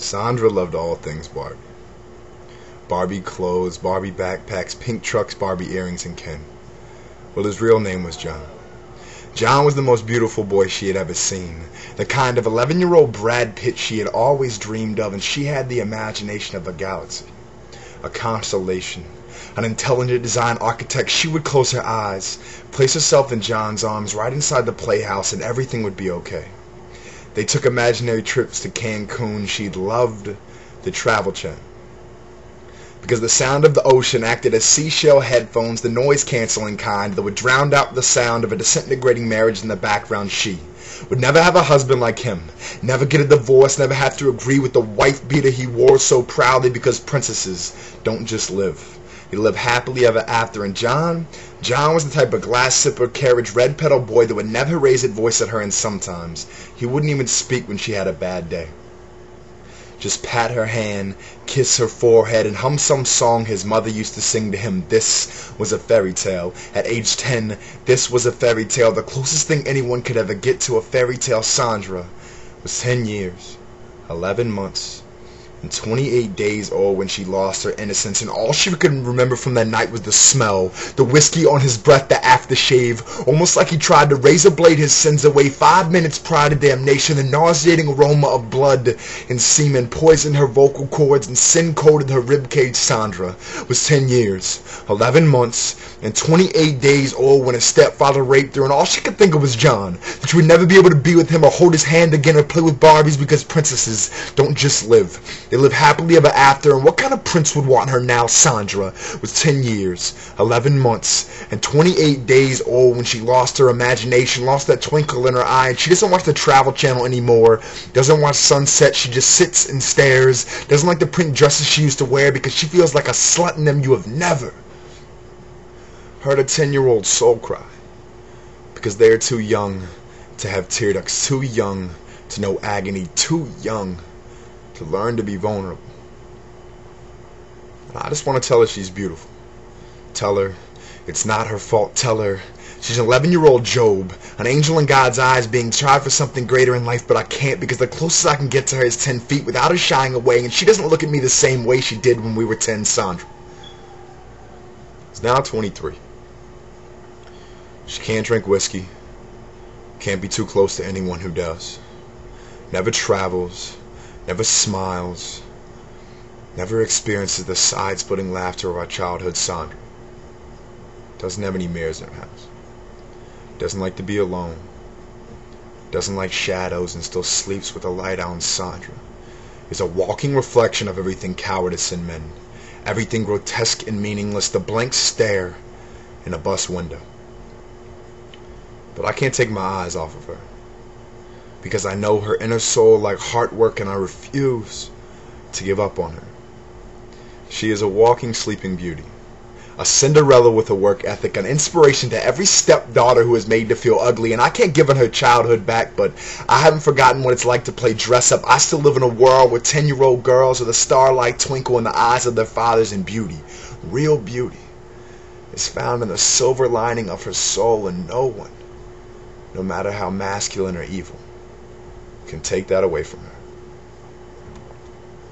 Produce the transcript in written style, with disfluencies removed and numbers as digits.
Sandra loved all things Barbie. Barbie clothes, Barbie backpacks, pink trucks, Barbie earrings, and Ken. Well, his real name was John. John was the most beautiful boy she had ever seen, the kind of 11-year-old Brad Pitt she had always dreamed of, and she had the imagination of a galaxy, a constellation, an intelligent design architect. She would close her eyes, place herself in John's arms right inside the playhouse, and everything would be okay. They took imaginary trips to Cancun. She loved the travel channel because the sound of the ocean acted as seashell headphones, the noise-canceling kind that would drown out the sound of a disintegrating marriage in the background. She would never have a husband like him, never get a divorce, never have to agree with the wife-beater he wore so proudly, because princesses don't just live. They live happily ever after. And John was the type of glass-sipper, carriage, red-pedal boy that would never raise his voice at her, and sometimes he wouldn't even speak when she had a bad day. Just pat her hand, kiss her forehead, and hum some song his mother used to sing to him. This was a fairy tale. At age 10, this was a fairy tale. The closest thing anyone could ever get to a fairy tale. Sandra was 10 years, 11 months, and 28 days old when she lost her innocence, and all she could remember from that night was the smell, the whiskey on his breath, the aftershave, almost like he tried to razor blade his sins away 5 minutes prior to damnation. The nauseating aroma of blood and semen poisoned her vocal cords and sin-coated her ribcage. Sandra was 10 years, 11 months, and 28 days old when her stepfather raped her, and all she could think of was John, that she would never be able to be with him or hold his hand again or play with Barbies, because princesses don't just live. They live happily ever after. And what kind of prince would want her now? Sandra was 10 years, 11 months, and 28 days old when she lost her imagination, lost that twinkle in her eye, and she doesn't watch the Travel Channel anymore, doesn't watch sunset. She just sits and stares, doesn't like the print dresses she used to wear because she feels like a slut in them. You have never heard a 10-year-old soul cry, because they are too young to have tear ducts, too young to know agony, too young to learn to be vulnerable. And I just want to tell her she's beautiful. Tell her it's not her fault. Tell her she's an 11-year-old Job, an angel in God's eyes, being tried for something greater in life, but I can't, because the closest I can get to her is 10 feet without her shying away, and she doesn't look at me the same way she did when we were 10. Sandra is now 23. She can't drink whiskey, can't be too close to anyone who does, never travels, never smiles, never experiences the side-splitting laughter of our childhood. Sandra doesn't have any mirrors in her house, doesn't like to be alone, doesn't like shadows, and still sleeps with a light on. Sandra is a walking reflection of everything cowardice in men, everything grotesque and meaningless, the blank stare in a bus window. But I can't take my eyes off of her, because I know her inner soul like heart work, and I refuse to give up on her. She is a walking sleeping beauty, a Cinderella with a work ethic, an inspiration to every stepdaughter who is made to feel ugly. And I can't give her childhood back, but I haven't forgotten what it's like to play dress up. I still live in a world where 10-year-old girls with a starlight twinkle in the eyes of their fathers, and beauty, real beauty, is found in the silver lining of her soul, and no one, no matter how masculine or evil, can take that away from her.